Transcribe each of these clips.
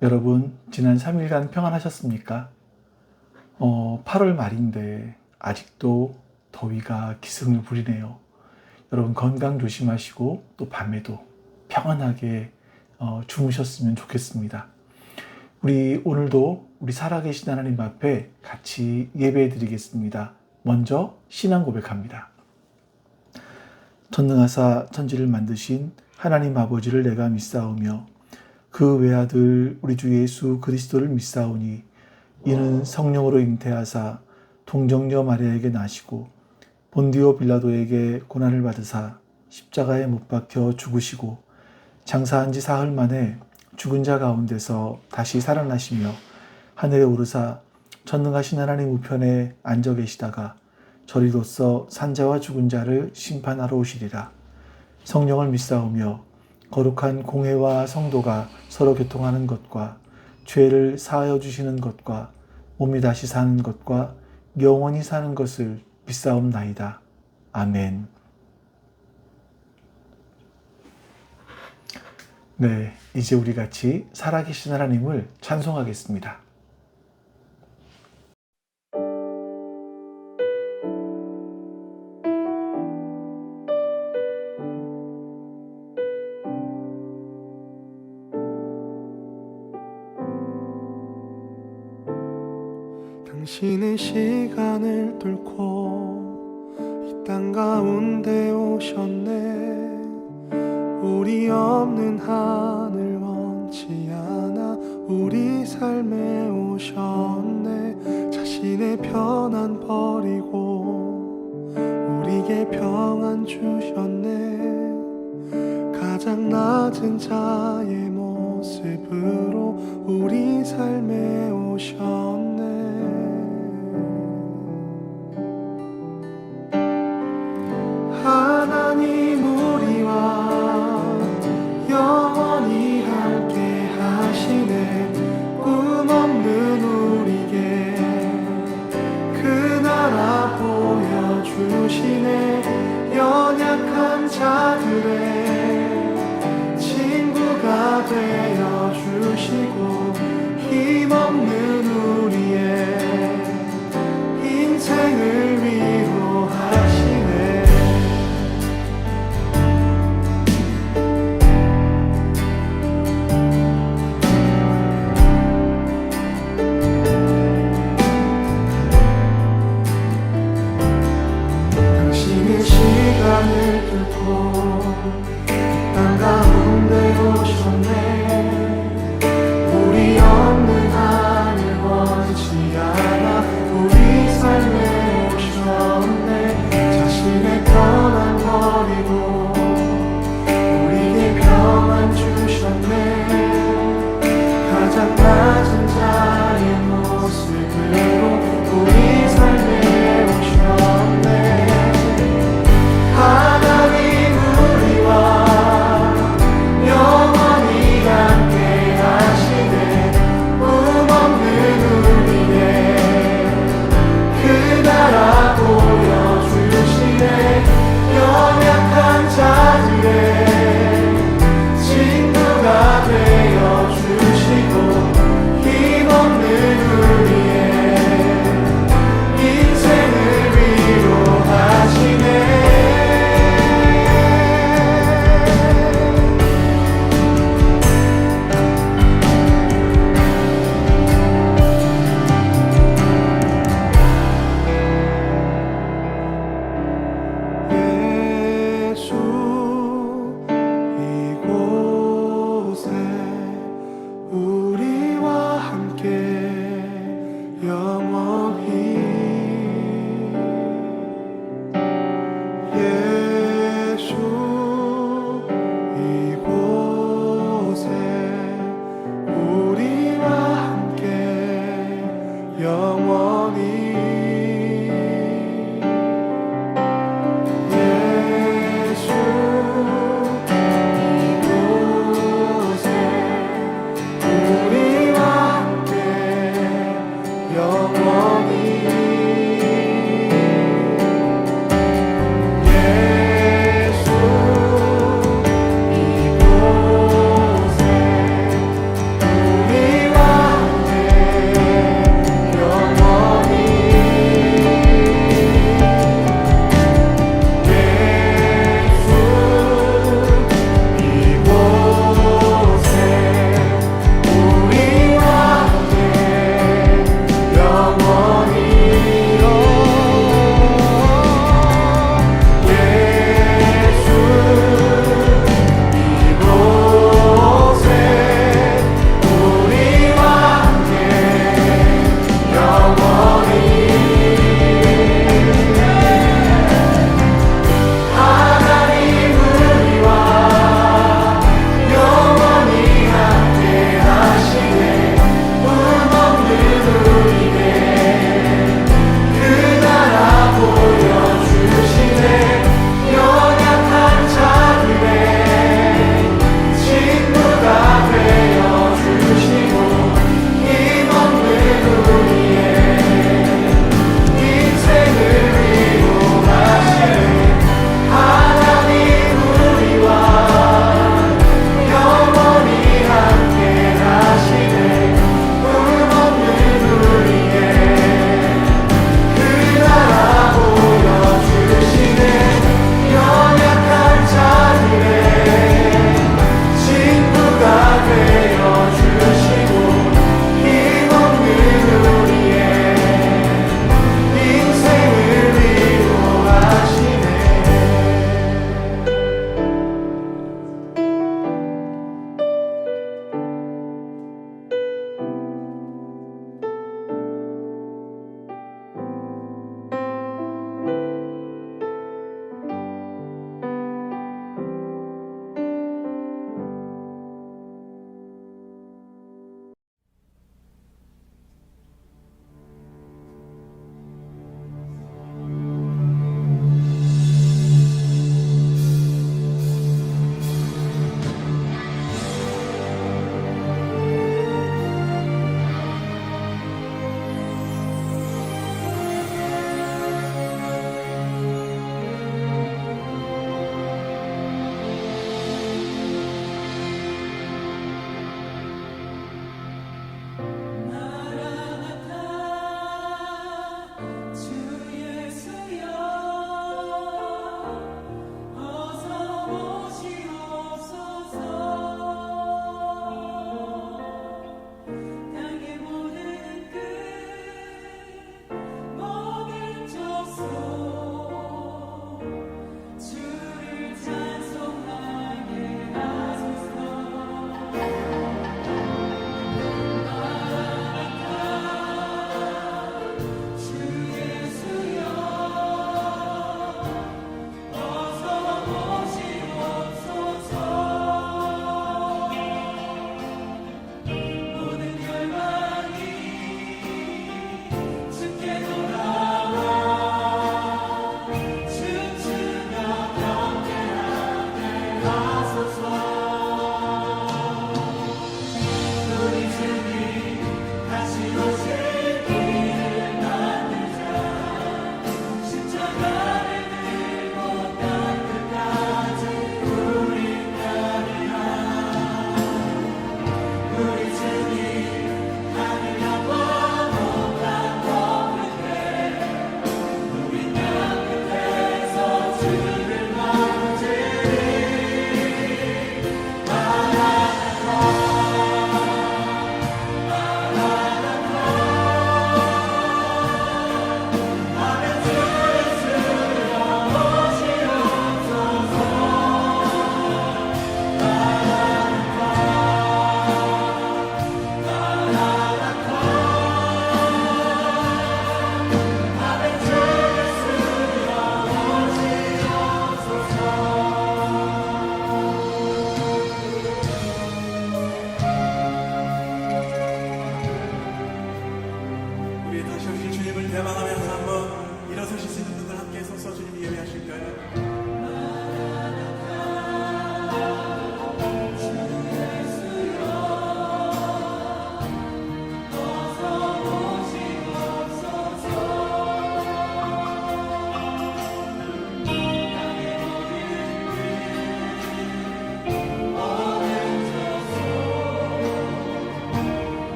여러분, 지난 3일간 평안하셨습니까? 8월 말인데 아직도 더위가 기승을 부리네요. 여러분 건강 조심하시고 또 밤에도 평안하게 주무셨으면 좋겠습니다. 우리 오늘도 우리 살아계신 하나님 앞에 같이 예배해 드리겠습니다. 먼저 신앙 고백합니다. 전능하사 천지를 만드신 하나님 아버지를 내가 믿사오며 그 외아들 우리 주 예수 그리스도를 믿사오니 이는 성령으로 잉태하사 동정녀 마리아에게 나시고 본디오 빌라도에게 고난을 받으사 십자가에 못 박혀 죽으시고 장사한 지 사흘 만에 죽은 자 가운데서 다시 살아나시며 하늘에 오르사 전능하신 하나님 우편에 앉아 계시다가 저리로서 산자와 죽은 자를 심판하러 오시리라. 성령을 믿사오며 거룩한 공회와 성도가 서로 교통하는 것과 죄를 사하여 주시는 것과 몸이 다시 사는 것과 영원히 사는 것을 믿사옵나이다. 아멘. 네, 이제 우리 같이 살아계신 하나님을 찬송하겠습니다. 당신의 시간을 뚫고 이 땅 가운데 오셨네. 우리 없는 하늘 원치 않아 우리 삶에 오셨네. 자신의 편안 버리고 우리에게 평안 주셨네. 가장 낮은 자의 모습으로 우리 삶에 오셨네. 하나님 우리와 영원히 함께 하시네. 꿈 없는 우리에게 그 나라 보여주시네. 연약한 자들의 친구가 되어주시고 힘없는 우리의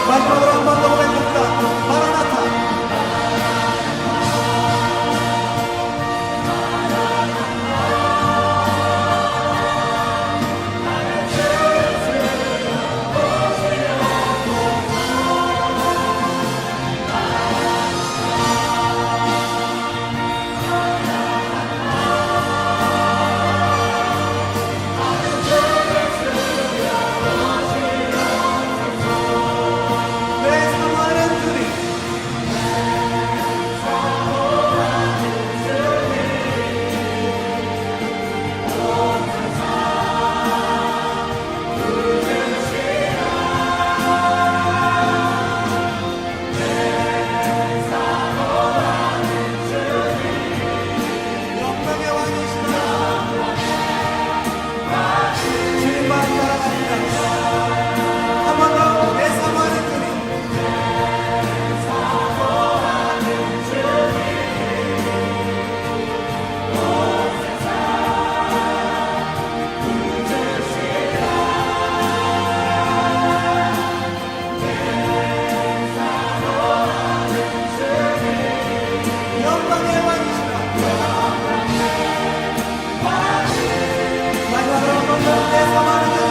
마지막으로 한 번 더 고백합니다. 마라나타. 내 사랑하는 주님. 영광의 왕이시다. 주님만 따라갑니다. 한 번 더 내 사랑하는 주님. 영광의 왕이시다. 마지막으로 한 번 더 내 사랑하는 주님.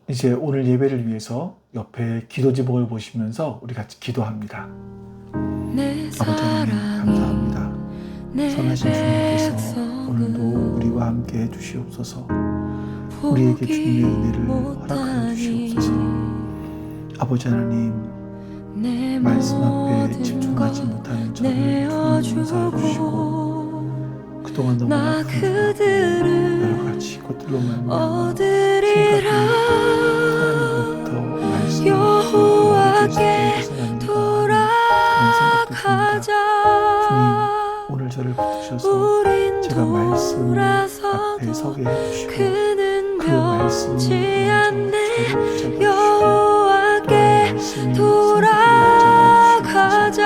이제 오늘 예배를 위해서 옆에 기도 제목을 보시면서 우리 같이 기도합니다. 아버지 하나님 감사합니다. 선하신 주님께서 오늘도 우리와 함께 해주시옵소서. 우리에게 주님의 은혜를 허락하여 주시옵소서. 아버지 하나님, 말씀 앞에 집중하지 못하는 저를 주님 용서해 주시고, 그동안 너무나 큰 여러 가지 것들로 말미암아 생각이 하나님으로부터 말씀을 여호와께 그런 생각도 듭니다. 주님, 오늘 저를 붙드셔서 제가 말씀 앞에 서게 해주시고 그 말씀을 저를 붙잡아 여호와께 돌아가자.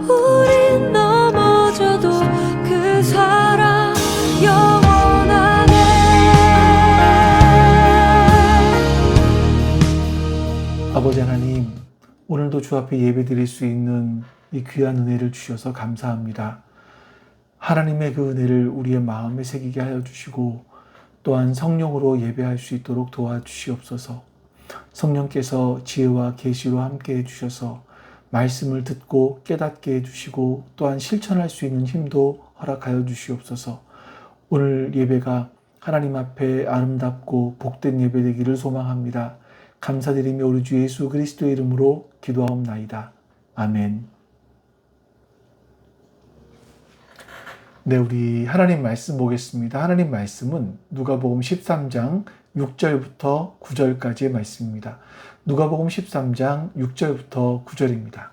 우린 넘어져도 그 사랑 영원하네. 아버지 하나님, 오늘도 주 앞에 예배드릴 수 있는 이 귀한 은혜를 주셔서 감사합니다. 하나님의 그 은혜를 우리의 마음에 새기게 하여 주시고 또한 성령으로 예배할 수 있도록 도와주시옵소서. 성령께서 지혜와 계시로 함께 해주셔서 말씀을 듣고 깨닫게 해주시고 또한 실천할 수 있는 힘도 허락하여 주시옵소서. 오늘 예배가 하나님 앞에 아름답고 복된 예배 되기를 소망합니다. 감사드리며 우리 주 예수 그리스도의 이름으로 기도하옵나이다. 아멘. 네, 우리 하나님 말씀 보겠습니다. 하나님 말씀은 누가복음 13장 6절부터 9절까지의 말씀입니다. 누가복음 13장 6절부터 9절입니다.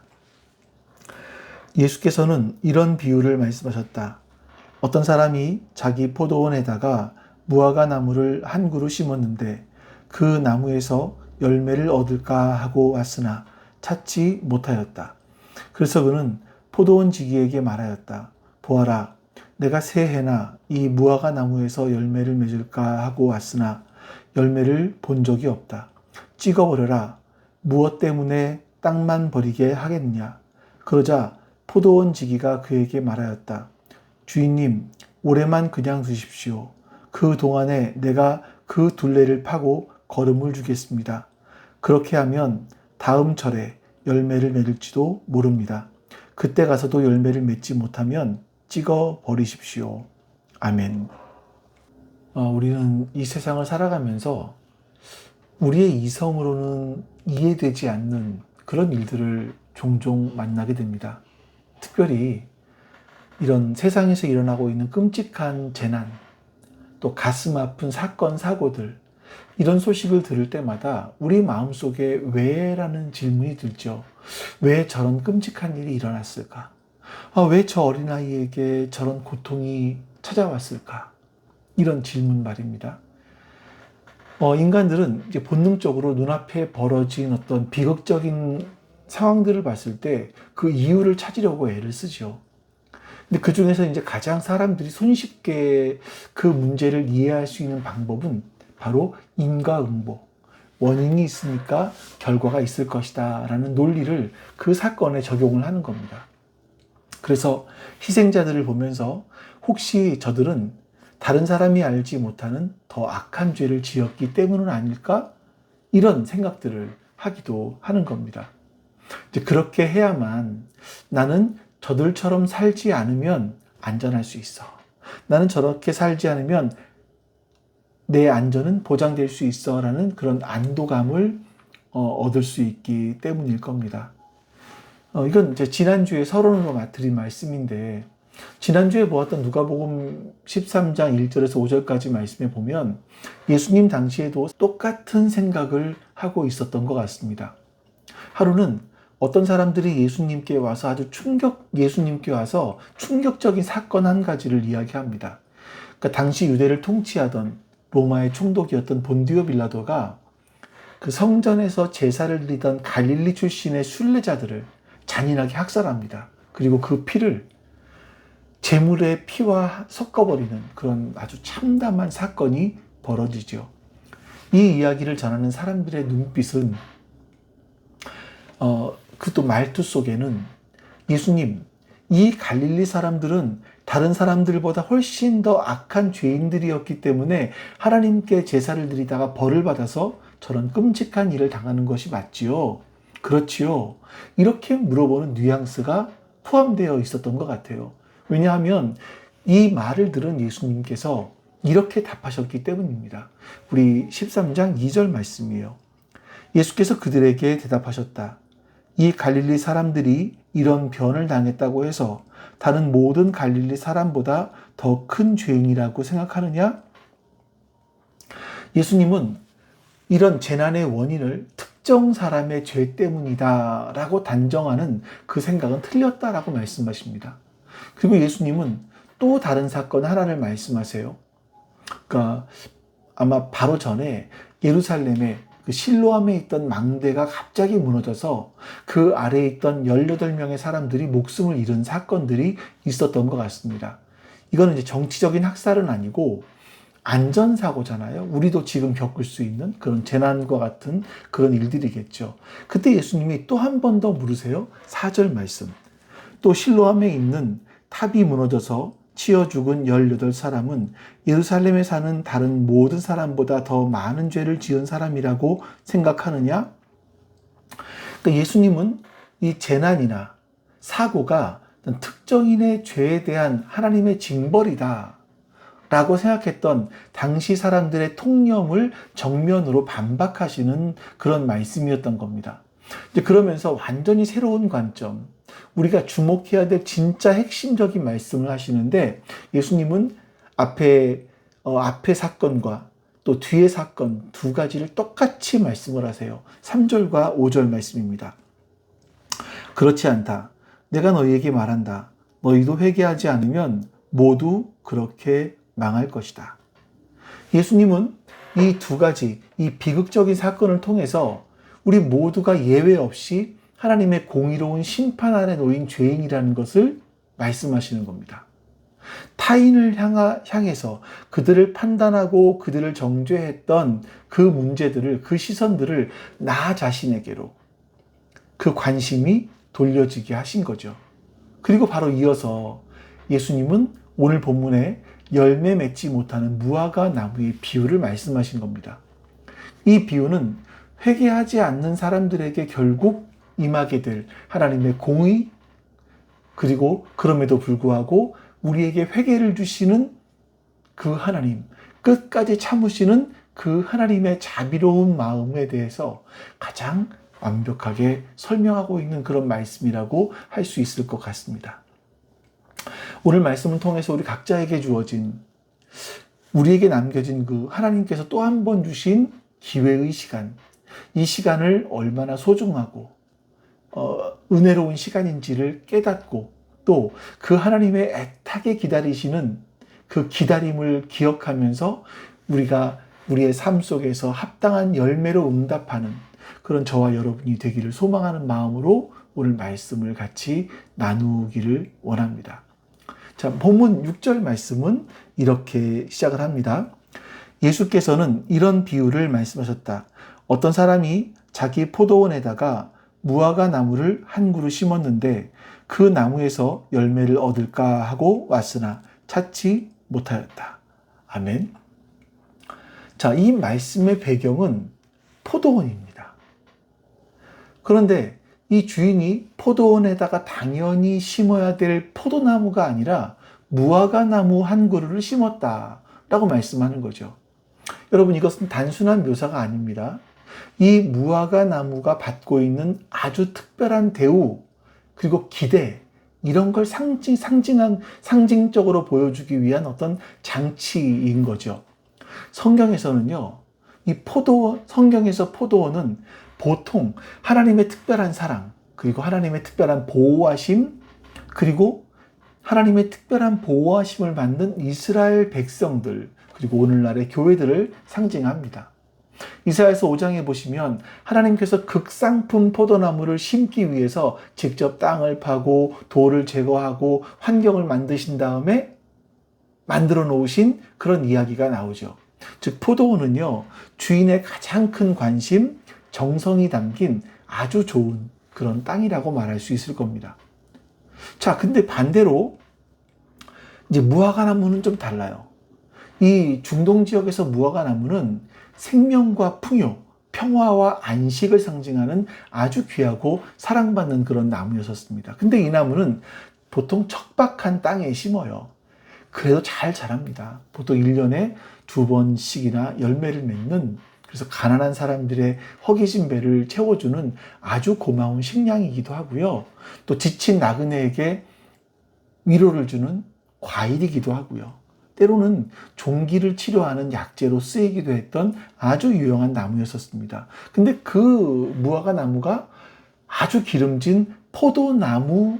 예수께서는 이런 비유를 말씀하셨다. 어떤 사람이 자기 포도원에다가 무화과 나무를 한 그루 심었는데 그 나무에서 열매를 얻을까 하고 왔으나 찾지 못하였다. 그래서 그는 포도원 지기에게 말하였다. 보아라, 내가 새해나 이 무화과 나무에서 열매를 맺을까 하고 왔으나 열매를 본 적이 없다. 찍어버려라. 무엇 때문에 땅만 버리게 하겠느냐. 그러자 포도원 지기가 그에게 말하였다. 주인님, 올해만 그냥 두십시오. 그 동안에 내가 그 둘레를 파고 거름을 주겠습니다. 그렇게 하면 다음 철에 열매를 맺을지도 모릅니다. 그때 가서도 열매를 맺지 못하면 찍어 버리십시오. 아멘. 우리는 이 세상을 살아가면서 우리의 이성으로는 이해되지 않는 그런 일들을 종종 만나게 됩니다. 특별히 이런 세상에서 일어나고 있는 끔찍한 재난, 또 가슴 아픈 사건, 사고들, 이런 소식을 들을 때마다 우리 마음속에 왜라는 질문이 들죠. 왜 저런 끔찍한 일이 일어났을까? 왜 저 어린아이에게 저런 고통이 찾아왔을까? 이런 질문 말입니다. 인간들은 이제 본능적으로 눈앞에 벌어진 어떤 비극적인 상황들을 봤을 때 그 이유를 찾으려고 애를 쓰죠. 근데 그 중에서 이제 가장 사람들이 손쉽게 그 문제를 이해할 수 있는 방법은 바로 인과응보. 원인이 있으니까 결과가 있을 것이다 라는 논리를 그 사건에 적용을 하는 겁니다. 그래서 희생자들을 보면서 혹시 저들은 다른 사람이 알지 못하는 더 악한 죄를 지었기 때문은 아닐까? 이런 생각들을 하기도 하는 겁니다. 이제 그렇게 해야만 나는 저들처럼 살지 않으면 안전할 수 있어. 나는 저렇게 살지 않으면 내 안전은 보장될 수 있어 라는 그런 안도감을 얻을 수 있기 때문일 겁니다. 이건 이제 지난주에 서론으로 드린 말씀인데, 지난주에 보았던 누가복음 13장 1절에서 5절까지 말씀에 보면 예수님 당시에도 똑같은 생각을 하고 있었던 것 같습니다. 하루는 어떤 사람들이 예수님께 와서 예수님께 와서 충격적인 사건 한 가지를 이야기합니다. 그러니까 당시 유대를 통치하던 로마의 총독이었던 본디오 빌라도가 그 성전에서 제사를 드리던 갈릴리 출신의 순례자들을 잔인하게 학살합니다. 그리고 그 피를 제물의 피와 섞어버리는 그런 아주 참담한 사건이 벌어지죠. 이 이야기를 전하는 사람들의 눈빛은 그것도 말투 속에는 예수님, 이 갈릴리 사람들은 다른 사람들보다 훨씬 더 악한 죄인들이었기 때문에 하나님께 제사를 드리다가 벌을 받아서 저런 끔찍한 일을 당하는 것이 맞지요? 그렇지요? 이렇게 물어보는 뉘앙스가 포함되어 있었던 것 같아요. 왜냐하면 이 말을 들은 예수님께서 이렇게 답하셨기 때문입니다. 우리 13장 2절 말씀이에요. 예수께서 그들에게 대답하셨다. 이 갈릴리 사람들이 이런 변을 당했다고 해서 다른 모든 갈릴리 사람보다 더 큰 죄인이라고 생각하느냐? 예수님은 이런 재난의 원인을 특정 사람의 죄 때문이다 라고 단정하는 그 생각은 틀렸다라고 말씀하십니다. 그리고 예수님은 또 다른 사건 하나를 말씀하세요. 그러니까 아마 바로 전에 예루살렘에 그 실로암에 있던 망대가 갑자기 무너져서 그 아래에 있던 18명의 사람들이 목숨을 잃은 사건들이 있었던 것 같습니다. 이거는 이제 정치적인 학살은 아니고 안전사고잖아요. 우리도 지금 겪을 수 있는 그런 재난과 같은 그런 일들이겠죠. 그때 예수님이 또 한 번 더 물으세요. 4절 말씀. 또 실로암에 있는 탑이 무너져서 치어 죽은 18사람은 예루살렘에 사는 다른 모든 사람보다 더 많은 죄를 지은 사람이라고 생각하느냐? 그러니까 예수님은 이 재난이나 사고가 특정인의 죄에 대한 하나님의 징벌이다 라고 생각했던 당시 사람들의 통념을 정면으로 반박하시는 그런 말씀이었던 겁니다. 이제 그러면서 완전히 새로운 관점, 우리가 주목해야 될 진짜 핵심적인 말씀을 하시는데, 예수님은 앞에 사건과 또 뒤의 사건 두 가지를 똑같이 말씀을 하세요. 3절과 5절 말씀입니다. 그렇지 않다. 내가 너희에게 말한다. 너희도 회개하지 않으면 모두 그렇게 망할 것이다. 예수님은 이 두 가지, 이 비극적인 사건을 통해서 우리 모두가 예외 없이 하나님의 공의로운 심판 아래 놓인 죄인이라는 것을 말씀하시는 겁니다. 타인을 향해서 그들을 판단하고 그들을 정죄했던 그 문제들을, 그 시선들을 나 자신에게로 그 관심이 돌려지게 하신 거죠. 그리고 바로 이어서 예수님은 오늘 본문에 열매 맺지 못하는 무화과 나무의 비유를 말씀하신 겁니다. 이 비유는 회개하지 않는 사람들에게 결국 임하게 될 하나님의 공의, 그리고 그럼에도 불구하고 우리에게 회개를 주시는 그 하나님, 끝까지 참으시는 그 하나님의 자비로운 마음에 대해서 가장 완벽하게 설명하고 있는 그런 말씀이라고 할 수 있을 것 같습니다. 오늘 말씀을 통해서 우리 각자에게 주어진, 우리에게 남겨진 그 하나님께서 또 한 번 주신 기회의 시간, 이 시간을 얼마나 소중하고 은혜로운 시간인지를 깨닫고, 또 그 하나님의 애타게 기다리시는 그 기다림을 기억하면서 우리가 우리의 삶 속에서 합당한 열매로 응답하는 그런 저와 여러분이 되기를 소망하는 마음으로 오늘 말씀을 같이 나누기를 원합니다. 자, 본문 6절 말씀은 이렇게 시작을 합니다. 예수께서는 이런 비유를 말씀하셨다. 어떤 사람이 자기 포도원에다가 무화과 나무를 한 그루 심었는데 그 나무에서 열매를 얻을까 하고 왔으나 찾지 못하였다. 아멘. 자, 이 말씀의 배경은 포도원입니다. 그런데 이 주인이 포도원에다가 당연히 심어야 될 포도나무가 아니라 무화과 나무 한 그루를 심었다라고 말씀하는 거죠. 여러분, 이것은 단순한 묘사가 아닙니다. 이 무화과 나무가 받고 있는 아주 특별한 대우, 그리고 기대, 이런 걸 상징적으로 보여주기 위한 어떤 장치인 거죠. 성경에서는요, 성경에서 포도원은 보통 하나님의 특별한 사랑, 그리고 하나님의 특별한 보호하심, 그리고 하나님의 특별한 보호하심을 받는 이스라엘 백성들, 그리고 오늘날의 교회들을 상징합니다. 이사야서 5장에 보시면 하나님께서 극상품 포도나무를 심기 위해서 직접 땅을 파고 돌을 제거하고 환경을 만드신 다음에 만들어 놓으신 그런 이야기가 나오죠. 즉 포도원은요, 주인의 가장 큰 관심, 정성이 담긴 아주 좋은 그런 땅이라고 말할 수 있을 겁니다. 자, 근데 반대로 이제 무화과 나무는 좀 달라요. 이 중동 지역에서 무화과 나무는 생명과 풍요, 평화와 안식을 상징하는 아주 귀하고 사랑받는 그런 나무였었습니다. 근데 이 나무는 보통 척박한 땅에 심어요. 그래도 잘 자랍니다. 보통 1년에 2번씩이나 열매를 맺는, 그래서 가난한 사람들의 허기진 배를 채워주는 아주 고마운 식량이기도 하고요. 또 지친 나그네에게 위로를 주는 과일이기도 하고요. 때로는 종기를 치료하는 약재로 쓰이기도 했던 아주 유용한 나무였었습니다. 근데 그 무화과 나무가 아주 기름진 포도나무를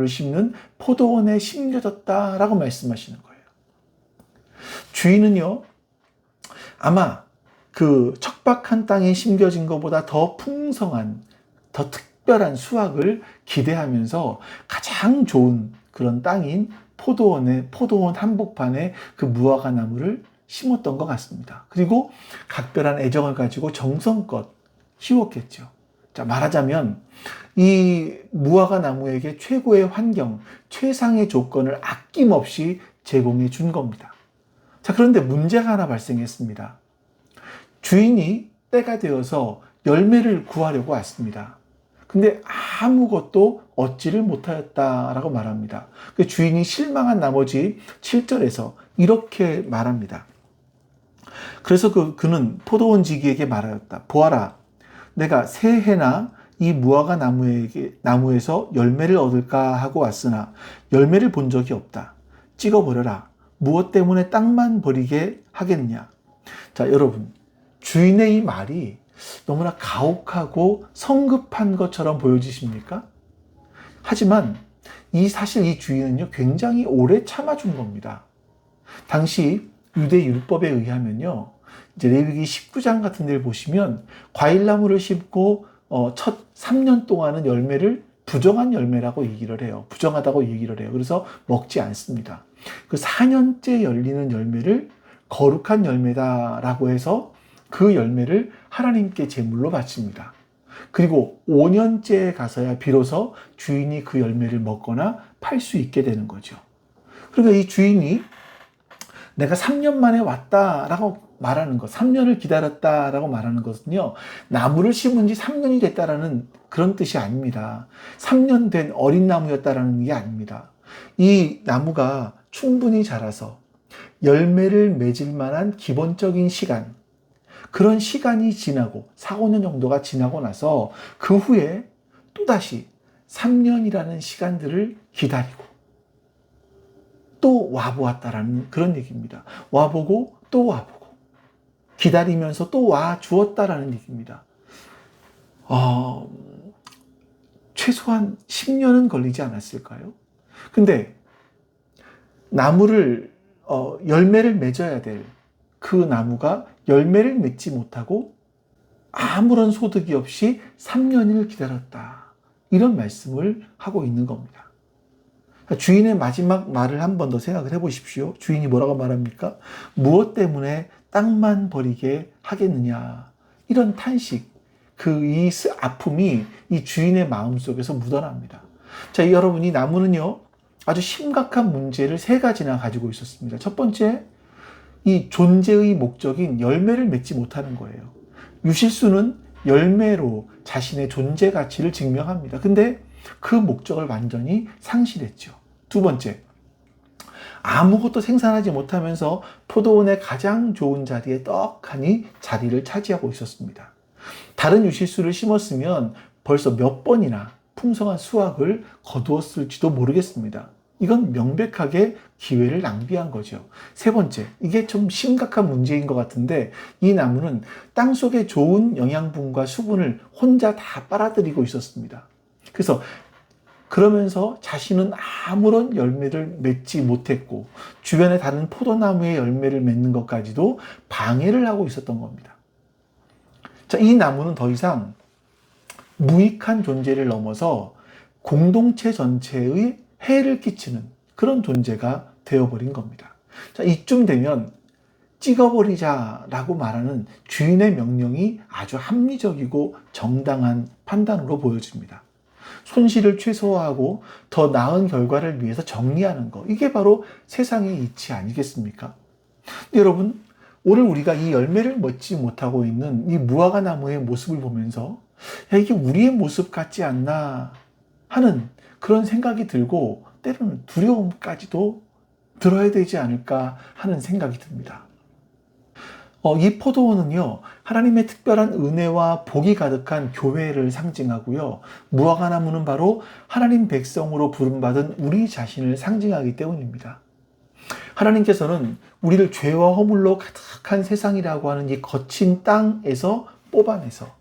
심는 포도원에 심겨졌다라고 말씀하시는 거예요. 주인은요, 아마 그 척박한 땅에 심겨진 것보다 더 풍성한, 더 특별한 수확을 기대하면서 가장 좋은 그런 땅인 포도원 한복판에 그 무화과 나무를 심었던 것 같습니다. 그리고 각별한 애정을 가지고 정성껏 키웠겠죠. 자, 말하자면 이 무화과 나무에게 최고의 환경, 최상의 조건을 아낌없이 제공해 준 겁니다. 자, 그런데 문제가 하나 발생했습니다. 주인이 때가 되어서 열매를 구하려고 왔습니다. 근데 아무것도 얻지를 못하였다라고 말합니다. 그 주인이 실망한 나머지 7절에서 이렇게 말합니다. 그래서 그는 포도원 지기에게 말하였다. 보아라, 내가 새해나 이 무화과 나무에서 열매를 얻을까 하고 왔으나 열매를 본 적이 없다. 찍어버려라. 무엇 때문에 땅만 버리게 하겠느냐. 자, 여러분, 주인의 이 말이 너무나 가혹하고 성급한 것처럼 보여지십니까? 하지만 사실 이 주인은요, 굉장히 오래 참아준 겁니다. 당시 유대 율법에 의하면요, 이제 레위기 19장 같은 데를 보시면 과일나무를 심고 첫 3년 동안은 열매를 부정한 열매라고 얘기를 해요. 부정하다고 얘기를 해요. 그래서 먹지 않습니다. 그 4년째 열리는 열매를 거룩한 열매다라고 해서 그 열매를 하나님께 제물로 바칩니다. 그리고 5년째에 가서야 비로소 주인이 그 열매를 먹거나 팔 수 있게 되는 거죠. 그러니까 이 주인이 내가 3년 만에 왔다라고 말하는 것, 3년을 기다렸다라고 말하는 것은요, 나무를 심은 지 3년이 됐다라는 그런 뜻이 아닙니다. 3년 된 어린 나무였다라는 게 아닙니다. 이 나무가 충분히 자라서 열매를 맺을 만한 기본적인 시간, 그런 시간이 지나고 4, 5년 정도가 지나고 나서 그 후에 또다시 3년이라는 시간들을 기다리고 또 와보았다라는 그런 얘기입니다. 와보고 또 와보고 기다리면서 또 와 주었다라는 얘기입니다. 최소한 10년은 걸리지 않았을까요? 근데 나무를 열매를 맺어야 될 그 나무가 열매를 맺지 못하고 아무런 소득이 없이 3년을 기다렸다. 이런 말씀을 하고 있는 겁니다. 주인의 마지막 말을 한 번 더 생각을 해보십시오. 주인이 뭐라고 말합니까? 무엇 때문에 땅만 버리게 하겠느냐. 이런 탄식, 이 아픔이 이 주인의 마음속에서 묻어납니다. 자, 여러분, 이 나무는요, 아주 심각한 문제를 3가지나 가지고 있었습니다. 첫 번째, 이 존재의 목적인 열매를 맺지 못하는 거예요. 유실수는 열매로 자신의 존재 가치를 증명합니다. 근데 그 목적을 완전히 상실했죠. 두 번째, 아무것도 생산하지 못하면서 포도원의 가장 좋은 자리에 떡하니 자리를 차지하고 있었습니다. 다른 유실수를 심었으면 벌써 몇 번이나 풍성한 수확을 거두었을지도 모르겠습니다. 이건 명백하게 기회를 낭비한 거죠. 세 번째, 이게 좀 심각한 문제인 것 같은데 이 나무는 땅속에 좋은 영양분과 수분을 혼자 다 빨아들이고 있었습니다. 그러면서 자신은 아무런 열매를 맺지 못했고 주변의 다른 포도나무의 열매를 맺는 것까지도 방해를 하고 있었던 겁니다. 자, 이 나무는 더 이상 무익한 존재를 넘어서 공동체 전체의 해를 끼치는 그런 존재가 되어버린 겁니다. 자, 이쯤 되면 찍어버리자라고 말하는 주인의 명령이 아주 합리적이고 정당한 판단으로 보여집니다. 손실을 최소화하고 더 나은 결과를 위해서 정리하는 것, 이게 바로 세상의 이치 아니겠습니까? 여러분, 오늘 우리가 이 열매를 맺지 못하고 있는 이 무화과 나무의 모습을 보면서 이게 우리의 모습 같지 않나 하는 그런 생각이 들고 때로는 두려움까지도 들어야 되지 않을까 하는 생각이 듭니다. 이 포도원은요, 하나님의 특별한 은혜와 복이 가득한 교회를 상징하고요, 무화과 나무는 바로 하나님 백성으로 부름받은 우리 자신을 상징하기 때문입니다. 하나님께서는 우리를 죄와 허물로 가득한 세상이라고 하는 이 거친 땅에서 뽑아내서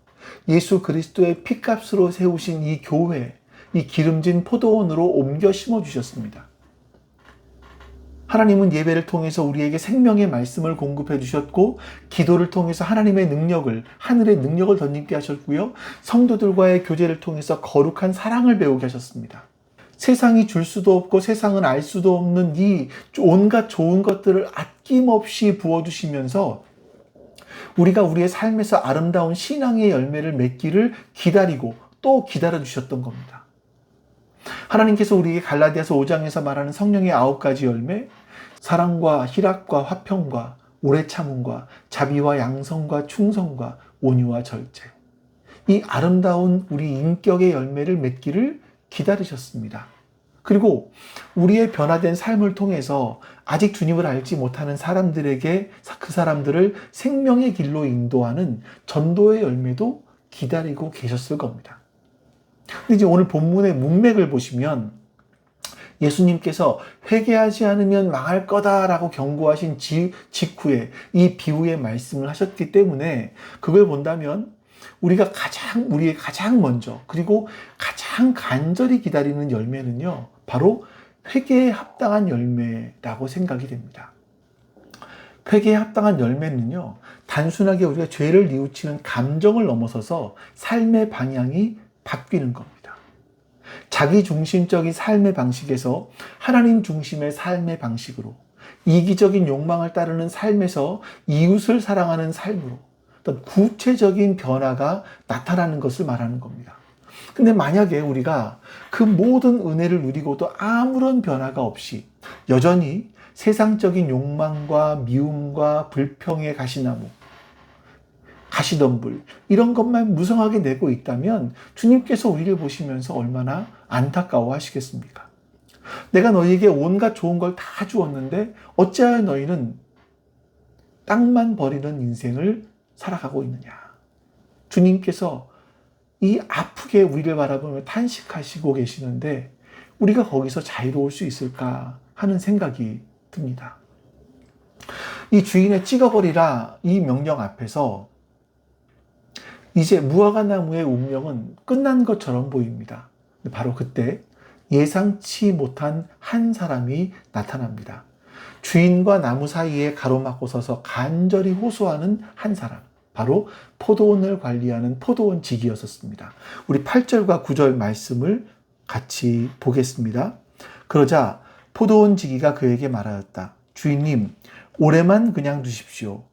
예수 그리스도의 피값으로 세우신 이 교회, 이 기름진 포도원으로 옮겨 심어주셨습니다. 하나님은 예배를 통해서 우리에게 생명의 말씀을 공급해 주셨고, 기도를 통해서 하나님의 능력을, 하늘의 능력을 덧입게 하셨고요, 성도들과의 교제를 통해서 거룩한 사랑을 배우게 하셨습니다. 세상이 줄 수도 없고 세상은 알 수도 없는 이 온갖 좋은 것들을 아낌없이 부어주시면서 우리가 우리의 삶에서 아름다운 신앙의 열매를 맺기를 기다리고 또 기다려주셨던 겁니다. 하나님께서 우리에게 갈라디아서 5장에서 말하는 성령의 9가지 열매, 사랑과 희락과 화평과 오래 참음과 자비와 양성과 충성과 온유와 절제, 이 아름다운 우리 인격의 열매를 맺기를 기다리셨습니다. 그리고 우리의 변화된 삶을 통해서 아직 주님을 알지 못하는 사람들에게 그 사람들을 생명의 길로 인도하는 전도의 열매도 기다리고 계셨을 겁니다. 근데 이제 오늘 본문의 문맥을 보시면 예수님께서 회개하지 않으면 망할 거다라고 경고하신 직후에 이 비유의 말씀을 하셨기 때문에 그걸 본다면 우리의 가장 먼저 그리고 가장 간절히 기다리는 열매는요, 바로 회개에 합당한 열매라고 생각이 됩니다. 회개에 합당한 열매는요, 단순하게 우리가 죄를 뉘우치는 감정을 넘어서서 삶의 방향이 바뀌는 겁니다. 자기 중심적인 삶의 방식에서 하나님 중심의 삶의 방식으로, 이기적인 욕망을 따르는 삶에서 이웃을 사랑하는 삶으로 어떤 구체적인 변화가 나타나는 것을 말하는 겁니다. 근데 만약에 우리가 그 모든 은혜를 누리고도 아무런 변화가 없이 여전히 세상적인 욕망과 미움과 불평의 가시나무, 가시덤불 이런 것만 무성하게 내고 있다면 주님께서 우리를 보시면서 얼마나 안타까워 하시겠습니까? 내가 너희에게 온갖 좋은 걸 다 주었는데 어찌하여 너희는 땅만 버리는 인생을 살아가고 있느냐. 주님께서 이 아프게 우리를 바라보며 탄식하시고 계시는데 우리가 거기서 자유로울 수 있을까 하는 생각이 듭니다. 이 주인의 찍어버리라 이 명령 앞에서 이제 무화과 나무의 운명은 끝난 것처럼 보입니다. 바로 그때 예상치 못한 한 사람이 나타납니다. 주인과 나무 사이에 가로막고 서서 간절히 호소하는 한 사람, 바로 포도원을 관리하는 포도원 직이었습니다. 우리 8절과 9절 말씀을 같이 보겠습니다. 그러자 포도원 직이가 그에게 말하였다. 주인님, 올해만 그냥 두십시오.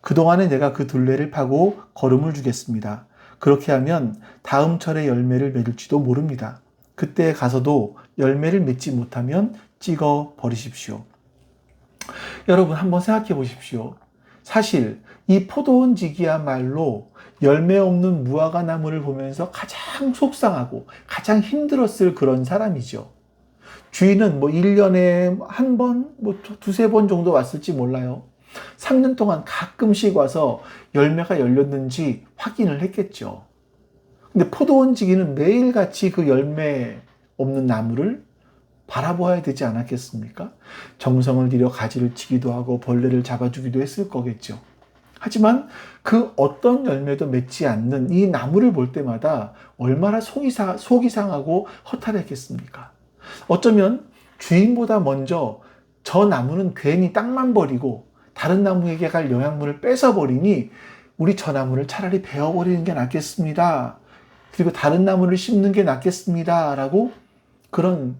그동안에 내가 그 둘레를 파고 거름을 주겠습니다. 그렇게 하면 다음 철에 열매를 맺을지도 모릅니다. 그때 가서도 열매를 맺지 못하면 찍어 버리십시오. 여러분 한번 생각해 보십시오. 사실 이 포도원 직이야말로 열매 없는 무화과 나무를 보면서 가장 속상하고 가장 힘들었을 그런 사람이죠. 주인은 1년에 한 번, 두세 번 정도 왔을지 몰라요. 3년 동안 가끔씩 와서 열매가 열렸는지 확인을 했겠죠. 근데 포도원 지기는 매일같이 그 열매 없는 나무를 바라보아야 되지 않았겠습니까? 정성을 들여 가지를 치기도 하고 벌레를 잡아주기도 했을 거겠죠. 하지만 그 어떤 열매도 맺지 않는 이 나무를 볼 때마다 얼마나 속이 상하고 허탈했겠습니까? 어쩌면 주인보다 먼저 저 나무는 괜히 땅만 버리고 다른 나무에게 갈 영양분을 뺏어버리니 우리 저 나무를 차라리 베어버리는 게 낫겠습니다. 그리고 다른 나무를 심는 게 낫겠습니다. 라고 그런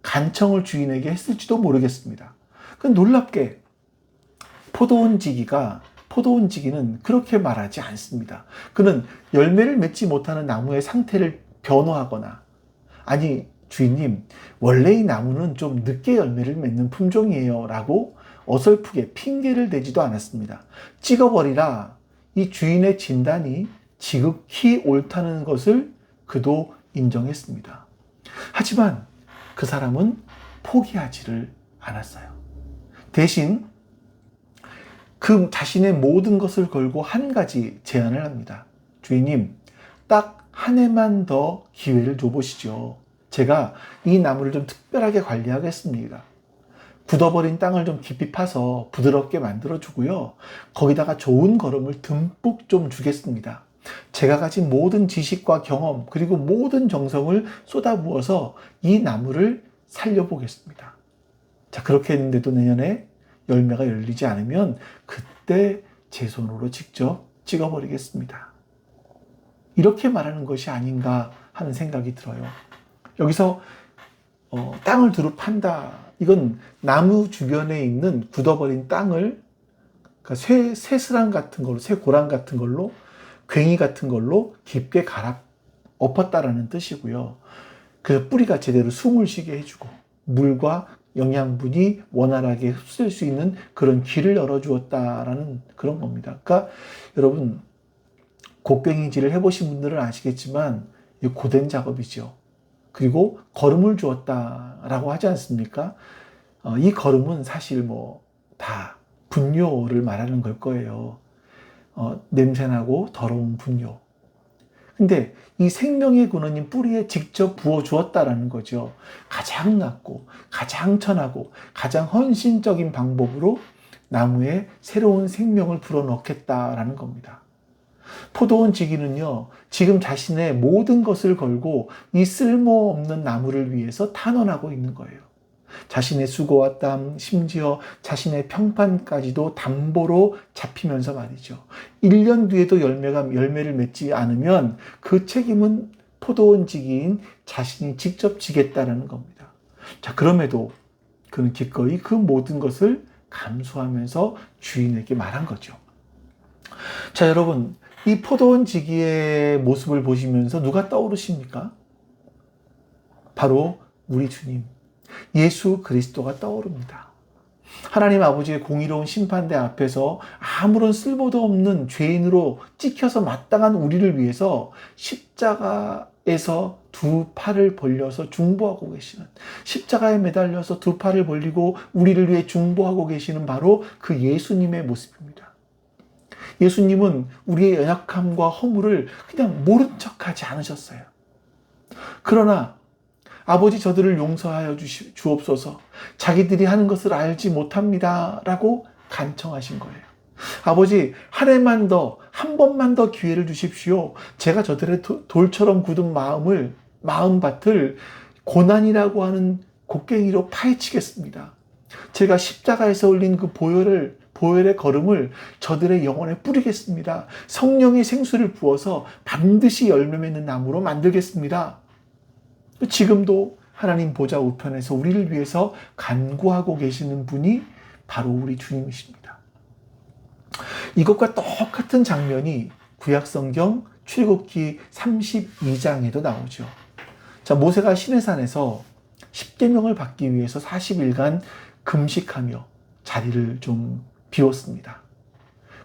간청을 주인에게 했을지도 모르겠습니다. 그 놀랍게 포도원 지기는 그렇게 말하지 않습니다. 그는 열매를 맺지 못하는 나무의 상태를 변호하거나, 아니 주인님, 원래 이 나무는 좀 늦게 열매를 맺는 품종이에요 라고 어설프게 핑계를 대지도 않았습니다. 찍어버리라, 이 주인의 진단이 지극히 옳다는 것을 그도 인정했습니다. 하지만 그 사람은 포기하지를 않았어요. 대신 그 자신의 모든 것을 걸고 한 가지 제안을 합니다. 주인님, 딱 한 해만 더 기회를 줘보시죠. 제가 이 나무를 좀 특별하게 관리하겠습니다. 굳어버린 땅을 좀 깊이 파서 부드럽게 만들어주고요. 거기다가 좋은 거름을 듬뿍 좀 주겠습니다. 제가 가진 모든 지식과 경험 그리고 모든 정성을 쏟아부어서 이 나무를 살려보겠습니다. 자, 그렇게 했는데도 내년에 열매가 열리지 않으면 그때 제 손으로 직접 찍어버리겠습니다. 이렇게 말하는 것이 아닌가 하는 생각이 들어요. 여기서 땅을 두루 판다. 이건 나무 주변에 있는 굳어버린 땅을, 그러니까 쇠스랑 같은 걸로, 쇠고랑 같은 걸로, 괭이 같은 걸로 깊게 갈아 엎었다라는 뜻이고요. 그래서 뿌리가 제대로 숨을 쉬게 해주고 물과 영양분이 원활하게 흡수될 수 있는 그런 길을 열어주었다라는 그런 겁니다. 그러니까 여러분 곡괭이질을 해보신 분들은 아시겠지만 이 고된 작업이죠. 그리고 거름을 주었다라고 하지 않습니까? 이 거름은 사실 다 분뇨를 말하는 걸 거예요. 냄새나고 더러운 분뇨. 근데 이 생명의 근원인 뿌리에 직접 부어 주었다라는 거죠. 가장 낫고 가장 천하고 가장 헌신적인 방법으로 나무에 새로운 생명을 불어넣겠다라는 겁니다. 포도원 지기는요, 지금 자신의 모든 것을 걸고 이 쓸모없는 나무를 위해서 탄원하고 있는 거예요. 자신의 수고와 땀, 심지어 자신의 평판까지도 담보로 잡히면서 말이죠. 1년 뒤에도 열매를 맺지 않으면 그 책임은 포도원 지기인 자신이 직접 지겠다라는 겁니다. 자, 그럼에도 그는 기꺼이 그 모든 것을 감수하면서 주인에게 말한 거죠. 자, 여러분, 이 포도원 지기의 모습을 보시면서 누가 떠오르십니까? 바로 우리 주님, 예수 그리스도가 떠오릅니다. 하나님 아버지의 공의로운 심판대 앞에서 아무런 쓸모도 없는 죄인으로 찍혀서 마땅한 우리를 위해서 십자가에서 두 팔을 벌려서 중보하고 계시는, 십자가에 매달려서 두 팔을 벌리고 우리를 위해 중보하고 계시는 바로 그 예수님의 모습입니다. 예수님은 우리의 연약함과 허물을 그냥 모른 척하지 않으셨어요. 그러나 아버지, 저들을 용서하여 주옵소서, 자기들이 하는 것을 알지 못합니다 라고 간청하신 거예요. 아버지, 한 번만 더 기회를 주십시오. 제가 저들의 돌처럼 굳은 마음밭을 고난이라고 하는 곡괭이로 파헤치겠습니다. 제가 십자가에서 올린 그 보혈의 걸음을 저들의 영혼에 뿌리겠습니다. 성령의 생수를 부어서 반드시 열매 맺는 나무로 만들겠습니다. 지금도 하나님 보좌 우편에서 우리를 위해서 간구하고 계시는 분이 바로 우리 주님이십니다. 이것과 똑같은 장면이 구약성경 출애굽기 32장에도 나오죠. 자, 모세가 시내산에서 십계명을 받기 위해서 40일간 금식하며 자리를 좀 비웠습니다.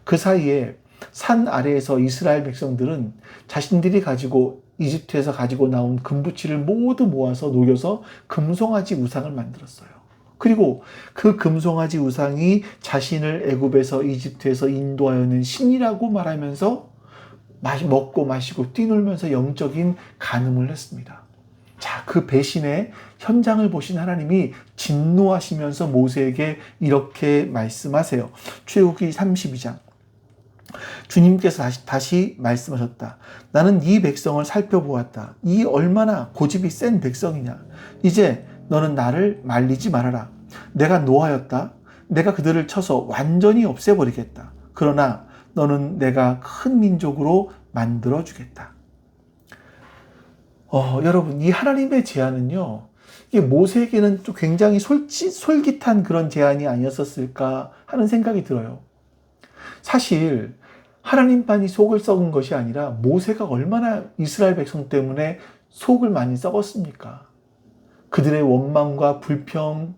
그 사이에 산 아래에서 이스라엘 백성들은 자신들이 이집트에서 가지고 나온 금부치를 모두 모아서 녹여서 금송아지 우상을 만들었어요. 그리고 그 금송아지 우상이 자신을 애굽에서 이집트에서 인도하여낸 신이라고 말하면서 먹고 마시고 뛰놀면서 영적인 간음을 했습니다. 자, 그 배신의 현장을 보신 하나님이 진노하시면서 모세에게 이렇게 말씀하세요. 출애굽기 32장. 주님께서 다시 말씀하셨다. 나는 이 백성을 살펴보았다. 이 얼마나 고집이 센 백성이냐. 이제 너는 나를 말리지 말아라. 내가 노하였다. 내가 그들을 쳐서 완전히 없애버리겠다. 그러나 너는 내가 큰 민족으로 만들어주겠다. 여러분, 이 하나님의 제안은요, 이게 모세에게는 또 굉장히 솔깃한 그런 제안이 아니었을까 하는 생각이 들어요. 사실 하나님만이 속을 썩은 것이 아니라 모세가 얼마나 이스라엘 백성 때문에 속을 많이 썩었습니까? 그들의 원망과 불평,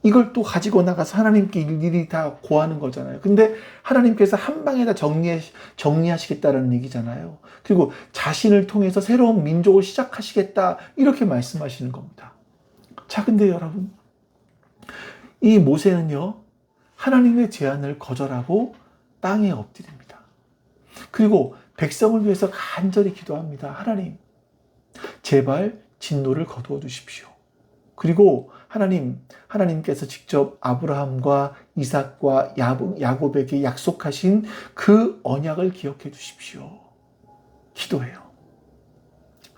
이걸 또 가지고 나가서 하나님께 일일이 다 고하는 거잖아요. 근데 하나님께서 한 방에 다 정리하시겠다라는 얘기잖아요. 그리고 자신을 통해서 새로운 민족을 시작하시겠다, 이렇게 말씀하시는 겁니다. 자, 근데 여러분, 이 모세는요, 하나님의 제안을 거절하고 땅에 엎드립니다. 그리고 백성을 위해서 간절히 기도합니다. 제발 진노를 거두어 주십시오. 그리고 하나님께서 직접 아브라함과 이삭과 야곱에게 약속하신 그 언약을 기억해 주십시오. 기도해요.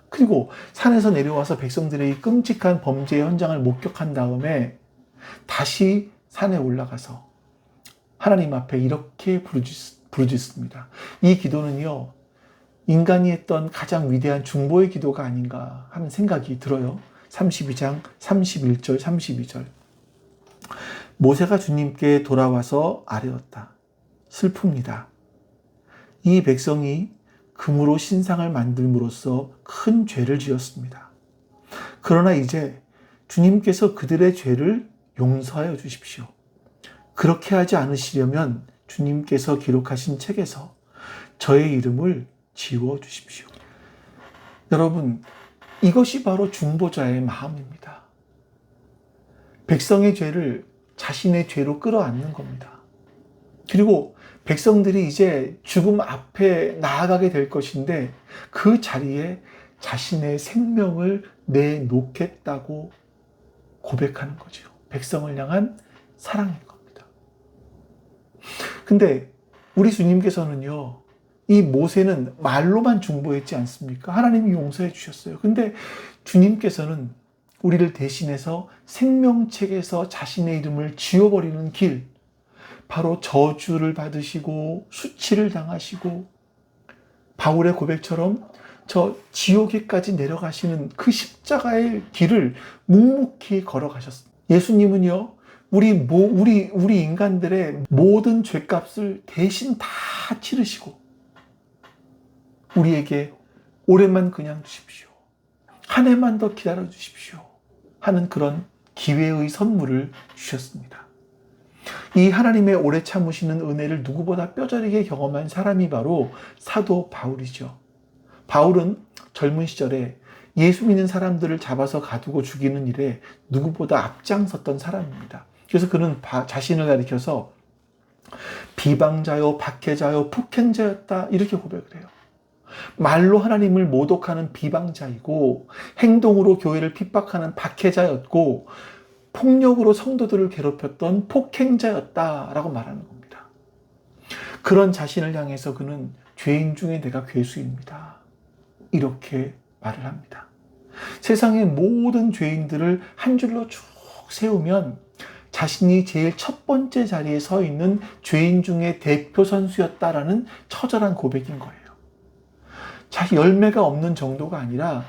그리고 산에서 내려와서 백성들의 이 끔찍한 범죄의 현장을 목격한 다음에 다시 산에 올라가서 하나님 앞에 이렇게 부르짖습니다. 이 기도는요, 인간이 했던 가장 위대한 중보의 기도가 아닌가 하는 생각이 들어요. 32장 31절 32절. 모세가 주님께 돌아와서 아뢰었다. 슬픕니다. 이 백성이 금으로 신상을 만들므로써 큰 죄를 지었습니다. 그러나 이제 주님께서 그들의 죄를 용서하여 주십시오. 그렇게 하지 않으시려면 주님께서 기록하신 책에서 저의 이름을 지워 주십시오. 여러분, 이것이 바로 중보자의 마음입니다. 백성의 죄를 자신의 죄로 끌어안는 겁니다. 그리고 백성들이 이제 죽음 앞에 나아가게 될 것인데 그 자리에 자신의 생명을 내놓겠다고 고백하는 거죠. 백성을 향한 사랑인 겁니다. 근데 우리 주님께서는요, 이 모세는 말로만 중보했지 않습니까? 하나님이 용서해 주셨어요. 근데 주님께서는 우리를 대신해서 생명책에서 자신의 이름을 지워버리는 길, 바로 저주를 받으시고 수치를 당하시고 바울의 고백처럼 저 지옥에까지 내려가시는 그 십자가의 길을 묵묵히 걸어가셨습니다. 예수님은요, 우리 인간들의 모든 죄값을 대신 다 치르시고 우리에게 올해만 그냥 주십시오, 한 해만 더 기다려 주십시오 하는 그런 기회의 선물을 주셨습니다. 이 하나님의 오래 참으시는 은혜를 누구보다 뼈저리게 경험한 사람이 바로 사도 바울이죠. 바울은 젊은 시절에 예수 믿는 사람들을 잡아서 가두고 죽이는 일에 누구보다 앞장섰던 사람입니다. 그래서 그는 자신을 가리켜서 비방자요, 박해자요, 폭행자였다 이렇게 고백을 해요. 말로 하나님을 모독하는 비방자이고 행동으로 교회를 핍박하는 박해자였고 폭력으로 성도들을 괴롭혔던 폭행자였다라고 말하는 겁니다. 그런 자신을 향해서 그는 죄인 중에 내가 괴수입니다, 이렇게 말을 합니다. 세상의 모든 죄인들을 한 줄로 쭉 세우면 자신이 제일 첫 번째 자리에 서 있는 죄인 중에 대표 선수였다라는 처절한 고백인 거예요. 자기 열매가 없는 정도가 아니라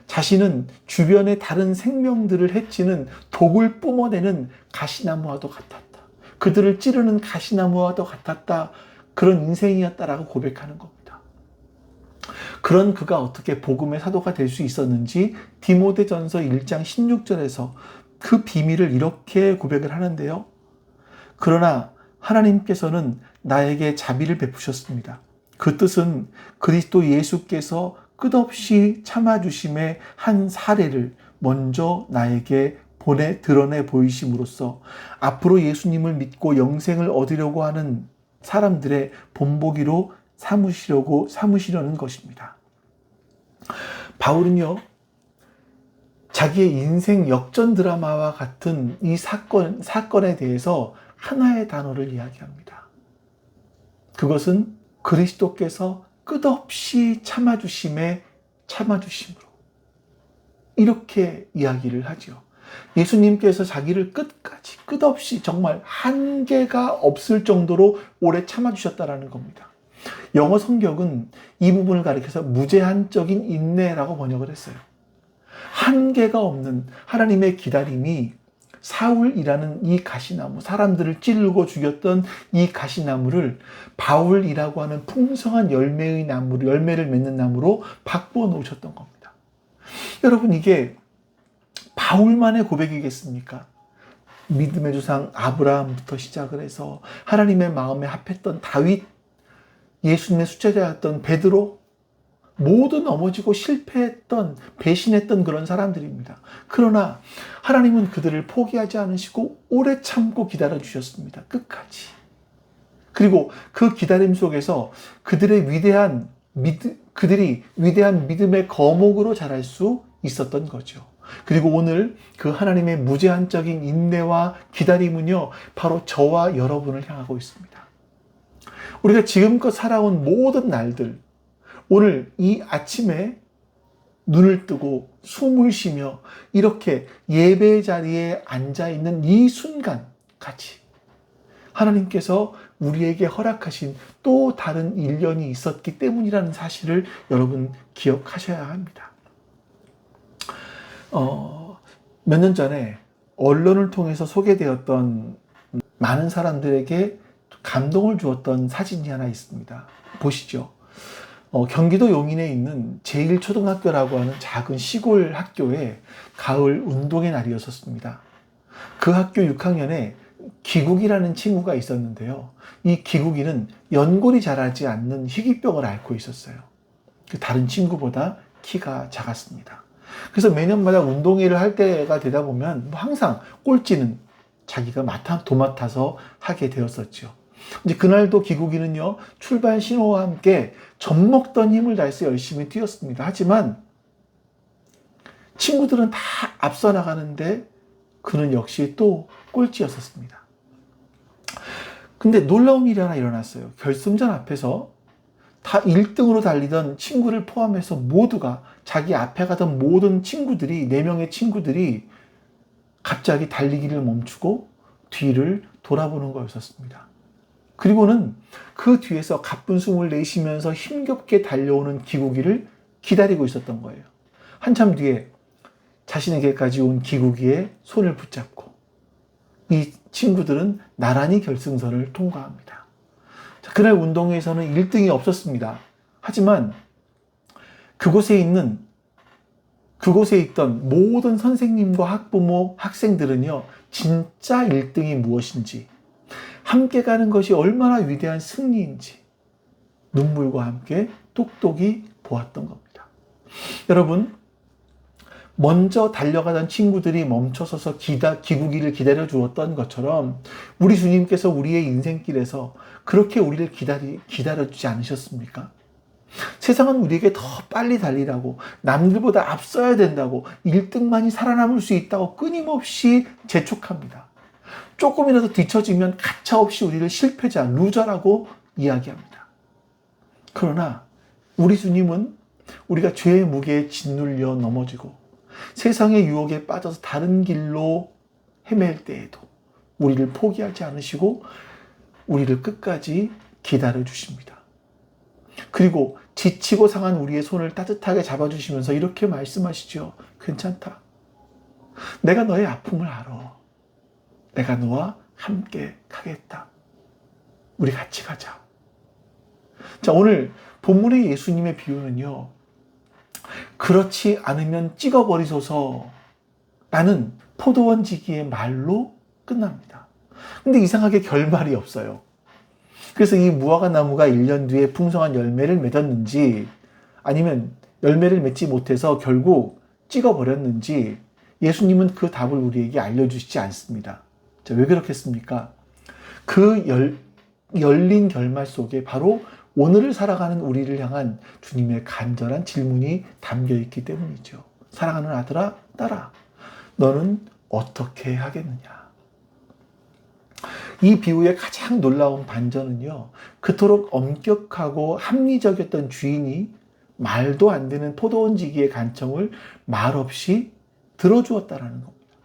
자신은 주변의 다른 생명들을 해치는 독을 뿜어내는 가시나무와도 같았다, 그들을 찌르는 가시나무와도 같았다, 그런 인생이었다라고 고백하는 겁니다. 그런 그가 어떻게 복음의 사도가 될 수 있었는지 디모데전서 1장 16절에서 그 비밀을 이렇게 고백을 하는데요. 그러나 하나님께서는 나에게 자비를 베푸셨습니다. 그 뜻은 그리스도 예수께서 끝없이 참아주심의 한 사례를 먼저 나에게 드러내 보이심으로써 앞으로 예수님을 믿고 영생을 얻으려고 하는 사람들의 본보기로 삼으시려는 것입니다. 바울은요, 자기의 인생 역전 드라마와 같은 이 사건에 대해서 하나의 단어를 이야기합니다. 그것은 그리스도께서 끝없이 참아주심으로 이렇게 이야기를 하죠. 예수님께서 자기를 끝없이 정말 한계가 없을 정도로 오래 참아주셨다라는 겁니다. 영어 성경은 이 부분을 가리켜서 무제한적인 인내라고 번역을 했어요. 한계가 없는 하나님의 기다림이 사울이라는 이 가시나무, 사람들을 찌르고 죽였던 이 가시나무를 바울이라고 하는 풍성한 열매를 맺는 나무로 바꾸어 놓으셨던 겁니다. 여러분, 이게 바울만의 고백이겠습니까? 믿음의 조상 아브라함부터 시작을 해서 하나님의 마음에 합했던 다윗, 예수님의 수제자였던 베드로, 모두 넘어지고 실패했던, 배신했던 그런 사람들입니다. 그러나 하나님은 그들을 포기하지 않으시고 오래 참고 기다려주셨습니다. 끝까지. 그리고 그 기다림 속에서 그들이 위대한 믿음의 거목으로 자랄 수 있었던 거죠. 그리고 오늘 그 하나님의 무제한적인 인내와 기다림은요, 바로 저와 여러분을 향하고 있습니다. 우리가 지금껏 살아온 모든 날들, 오늘 이 아침에 눈을 뜨고 숨을 쉬며 이렇게 예배 자리에 앉아있는 이 순간까지 하나님께서 우리에게 허락하신 또 다른 일련이 있었기 때문이라는 사실을 여러분 기억하셔야 합니다. 몇 년 전에 언론을 통해서 소개되었던 많은 사람들에게 감동을 주었던 사진이 하나 있습니다. 보시죠. 경기도 용인에 있는 제1초등학교라고 하는 작은 시골 학교에 가을 운동의 날이었습니다. 그 학교 6학년에 기국이라는 친구가 있었는데요. 이 기국이는 연골이 자라지 않는 희귀병을 앓고 있었어요. 다른 친구보다 키가 작았습니다. 그래서 매년마다 운동회를 할 때가 되다 보면 항상 꼴찌는 자기가 도맡아서 하게 되었었죠. 이제 그날도 기국이는요, 출발 신호와 함께 젖먹던 힘을 다해서 열심히 뛰었습니다. 하지만 친구들은 다 앞서 나가는데 그는 역시 또 꼴찌였었습니다. 근데 놀라운 일이 하나 일어났어요. 결승전 앞에서 다 1등으로 달리던 친구를 포함해서 모두가 자기 앞에 가던 모든 친구들이, 4명의 친구들이 갑자기 달리기를 멈추고 뒤를 돌아보는 거였었습니다. 그리고는 그 뒤에서 가쁜 숨을 내쉬면서 힘겹게 달려오는 기구기를 기다리고 있었던 거예요. 한참 뒤에 자신에게까지 온 기구기의 손을 붙잡고 이 친구들은 나란히 결승선을 통과합니다. 자, 그날 운동회에서는 1등이 없었습니다. 하지만 그곳에 있던 모든 선생님과 학부모, 학생들은요, 진짜 1등이 무엇인지, 함께 가는 것이 얼마나 위대한 승리인지 눈물과 함께 똑똑히 보았던 겁니다. 여러분, 먼저 달려가던 친구들이 멈춰서서 기구기를 기다려 주었던 것처럼 우리 주님께서 우리의 인생길에서 그렇게 우리를 기다려 주지 않으셨습니까? 세상은 우리에게 더 빨리 달리라고, 남들보다 앞서야 된다고, 1등만이 살아남을 수 있다고 끊임없이 재촉합니다. 조금이라도 뒤처지면 가차없이 우리를 실패자, 루저라고 이야기합니다. 그러나 우리 주님은 우리가 죄의 무게에 짓눌려 넘어지고 세상의 유혹에 빠져서 다른 길로 헤맬 때에도 우리를 포기하지 않으시고 우리를 끝까지 기다려 주십니다. 그리고 지치고 상한 우리의 손을 따뜻하게 잡아주시면서 이렇게 말씀하시죠. 괜찮다. 내가 너의 아픔을 알아. 내가 너와 함께 가겠다. 우리 같이 가자. 자, 오늘 본문의 예수님의 비유는요, 그렇지 않으면 찍어버리소서 라는 포도원지기의 말로 끝납니다. 근데 이상하게 결말이 없어요. 그래서 이 무화과 나무가 1년 뒤에 풍성한 열매를 맺었는지 아니면 열매를 맺지 못해서 결국 찍어버렸는지 예수님은 그 답을 우리에게 알려주시지 않습니다. 자, 왜 그렇겠습니까? 그 열린 결말 속에 바로 오늘을 살아가는 우리를 향한 주님의 간절한 질문이 담겨 있기 때문이죠. 사랑하는 아들아, 딸아, 너는 어떻게 하겠느냐? 이 비유의 가장 놀라운 반전은요, 그토록 엄격하고 합리적이었던 주인이 말도 안 되는 포도원지기의 간청을 말없이 들어주었다라는 겁니다.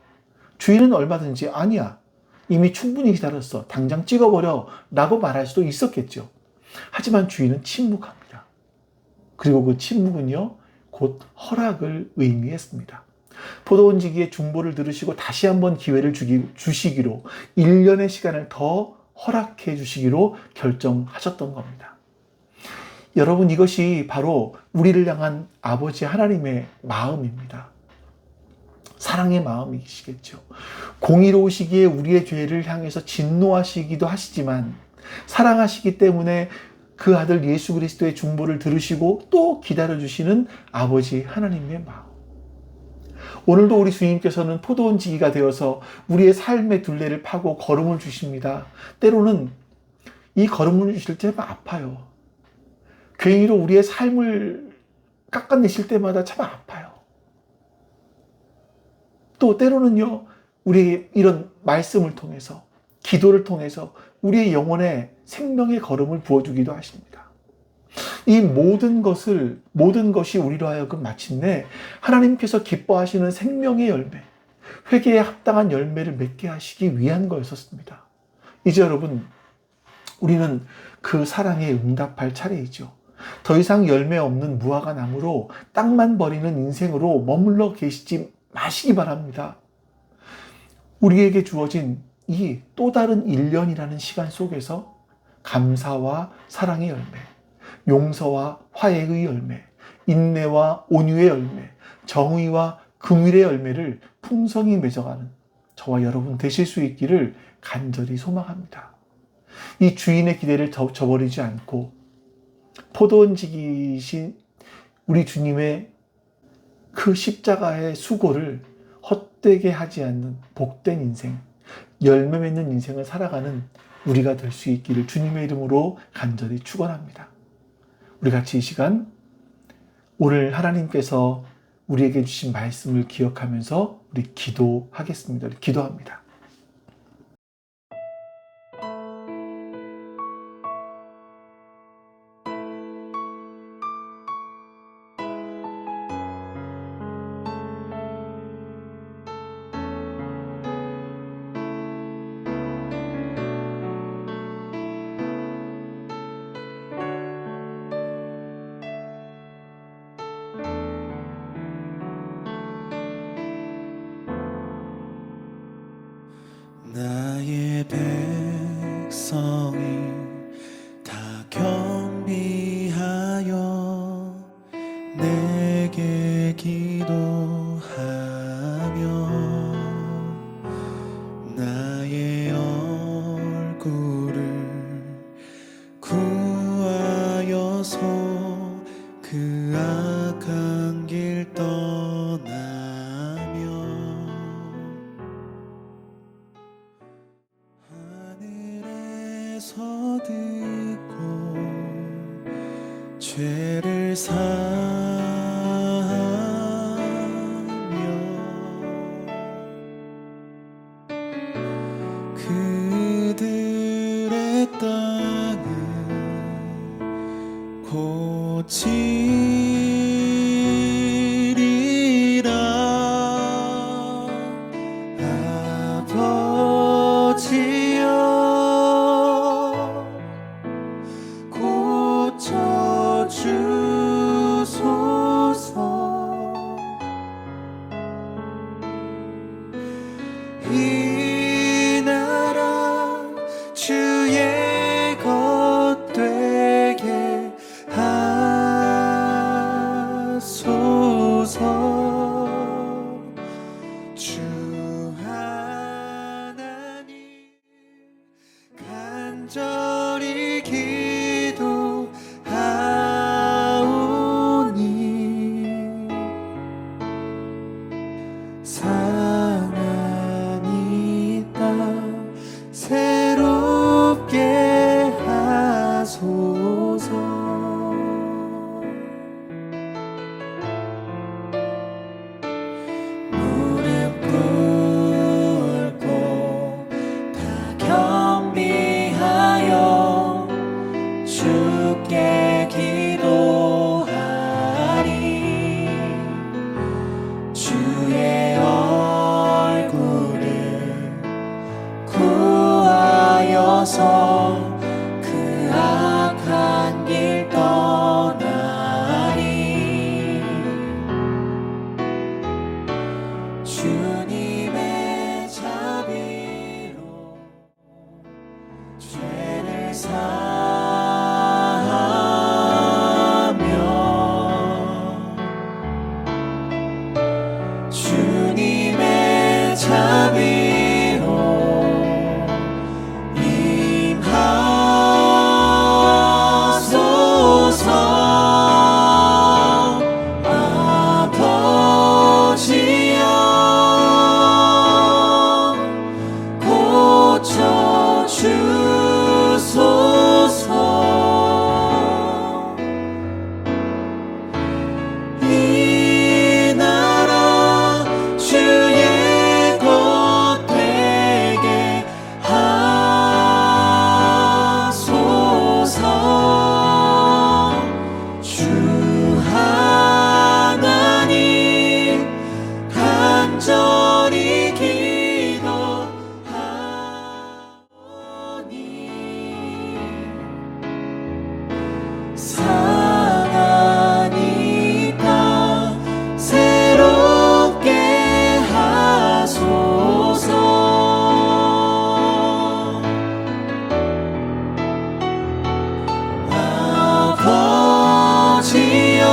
주인은 얼마든지 아니야, 이미 충분히 기다렸어, 당장 찍어버려 라고 말할 수도 있었겠죠. 하지만 주인은 침묵합니다. 그리고 그 침묵은요, 곧 허락을 의미했습니다. 포도원지기의 중보를 들으시고 다시 한번 기회를 주시기로 1년의 시간을 더 허락해 주시기로 결정하셨던 겁니다. 여러분, 이것이 바로 우리를 향한 아버지 하나님의 마음입니다. 사랑의 마음이시겠죠. 공의로우시기에 우리의 죄를 향해서 진노하시기도 하시지만 사랑하시기 때문에 그 아들 예수 그리스도의 중보를 들으시고 또 기다려주시는 아버지 하나님의 마음. 오늘도 우리 주님께서는 포도원지기가 되어서 우리의 삶의 둘레를 파고 걸음을 주십니다. 때로는 이 걸음을 주실 때 아파요. 괜히로 우리의 삶을 깎아내실 때마다 참 아파요. 또 때로는요, 우리의 이런 말씀을 통해서, 기도를 통해서 우리의 영혼에 생명의 걸음을 부어주기도 하십니다. 이 모든 것이 우리로 하여금 마침내 하나님께서 기뻐하시는 생명의 열매, 회개에 합당한 열매를 맺게 하시기 위한 거였었습니다. 이제 여러분, 우리는 그 사랑에 응답할 차례이죠. 더 이상 열매 없는 무화과 나무로 땅만 버리는 인생으로 머물러 계시지 마시기 바랍니다. 우리에게 주어진 이 또 다른 1년이라는 시간 속에서 감사와 사랑의 열매, 용서와 화해의 열매, 인내와 온유의 열매, 정의와 긍휼의 열매를 풍성히 맺어가는 저와 여러분 되실 수 있기를 간절히 소망합니다. 이 주인의 기대를 저버리지 않고 포도원지기신 우리 주님의 그 십자가의 수고를 헛되게 하지 않는 복된 인생, 열매 맺는 인생을 살아가는 우리가 될 수 있기를 주님의 이름으로 간절히 축원합니다. 우리 같이 이 시간 오늘 하나님께서 우리에게 주신 말씀을 기억하면서 우리 기도하겠습니다. 우리 기도합니다. 듣고 죄를 사하며 그들의 땅을 고치리라. 아버지여 고쳐주소서. 이 나라 주의 것 되게 하소서. 주 하나님 간절히 기도하오니 상한 이 땅 새롭게 하소서. 무릎 꿇고 다 겸비하여 주께 기도하리. 주의 얼굴을 구하여서 그 악한 길 떠나리. 주님의 자비로 죄를 사하며 주님의 자비로 임하소서. 아버지여 고쳐주소서. 이 나라 주의 것 되게 하소서. 주 하나님 간절히 기도하오니 상한 이 땅 새롭게 하소서. 아버지여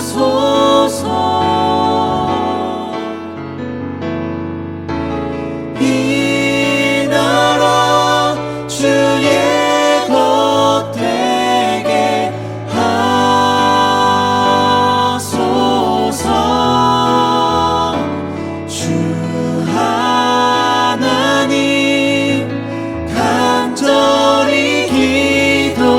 고쳐주소서. 이 나라 주의 것 되게 하소서. 주 하나님 간절히 기도하오니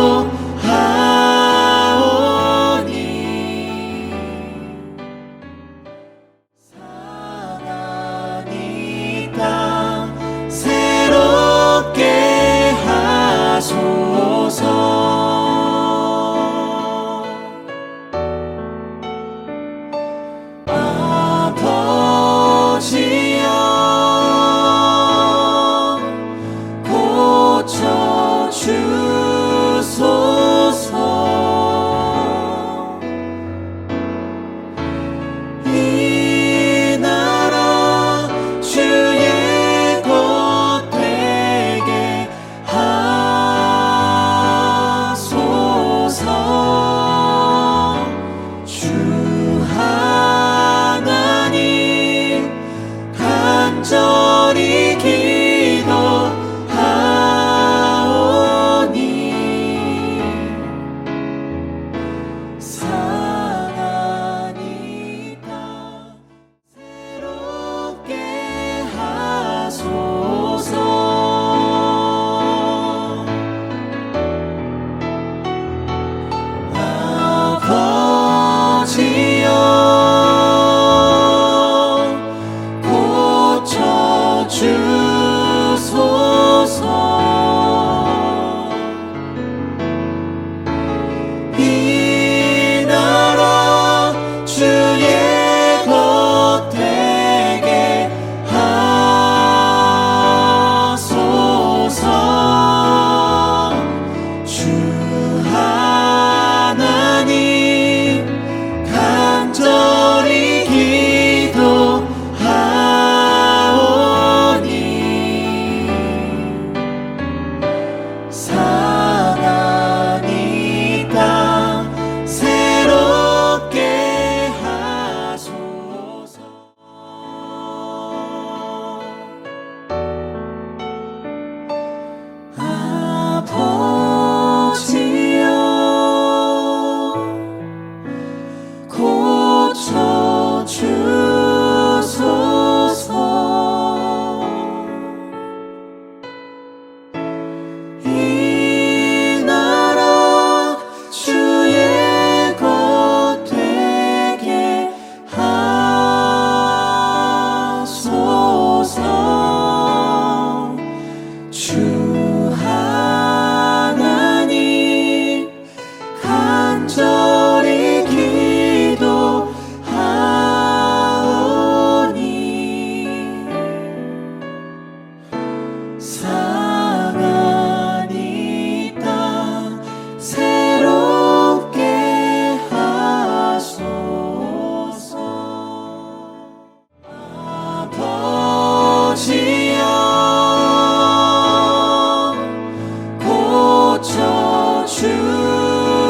상한 이 땅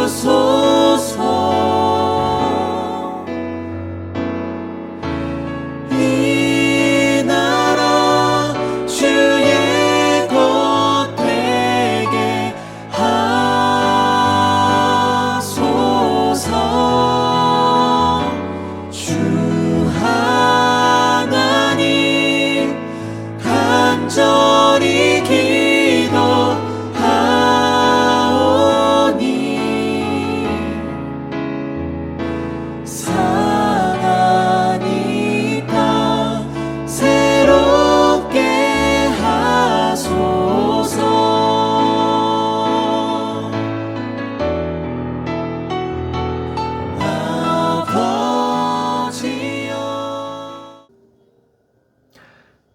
고쳐주소서. 이 나라 주의 것 되게 하소서. 주 하나님 간절히 기도하오니 상하니 땅 새롭게 하소서.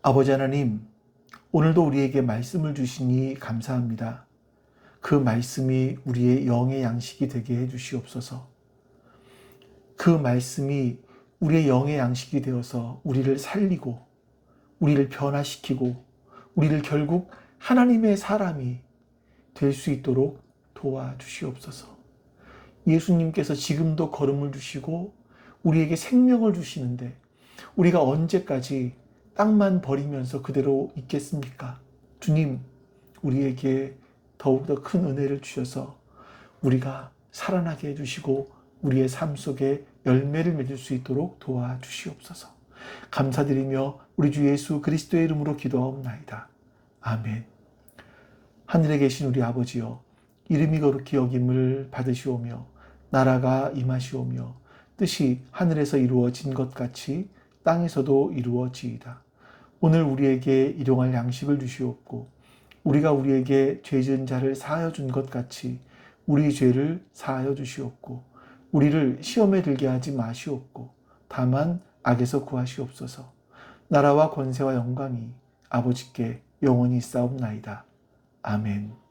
아버지 하나님, 오늘도 우리에게 말씀을 주시니 감사합니다. 그 말씀이 우리의 영의 양식이 되게 해주시옵소서. 그 말씀이 우리의 영의 양식이 되어서 우리를 살리고, 우리를 변화시키고, 우리를 결국 하나님의 사람이 될 수 있도록 도와주시옵소서. 예수님께서 지금도 걸음을 주시고 우리에게 생명을 주시는데 우리가 언제까지 땅만 버리면서 그대로 있겠습니까? 주님, 우리에게 더욱더 큰 은혜를 주셔서 우리가 살아나게 해주시고 우리의 삶 속에 열매를 맺을 수 있도록 도와주시옵소서. 감사드리며 우리 주 예수 그리스도의 이름으로 기도하옵나이다. 아멘. 하늘에 계신 우리 아버지여, 이름이 거룩히 여김을 받으시오며 나라가 임하시오며 뜻이 하늘에서 이루어진 것 같이 땅에서도 이루어지이다. 오늘 우리에게 일용할 양식을 주시옵고 우리가 우리에게 죄 지은 자를 사하여 준 것 같이 우리 죄를 사하여 주시옵고 우리를 시험에 들게 하지 마시옵고 다만 악에서 구하시옵소서. 나라와 권세와 영광이 아버지께 영원히 있사옵나이다. 아멘.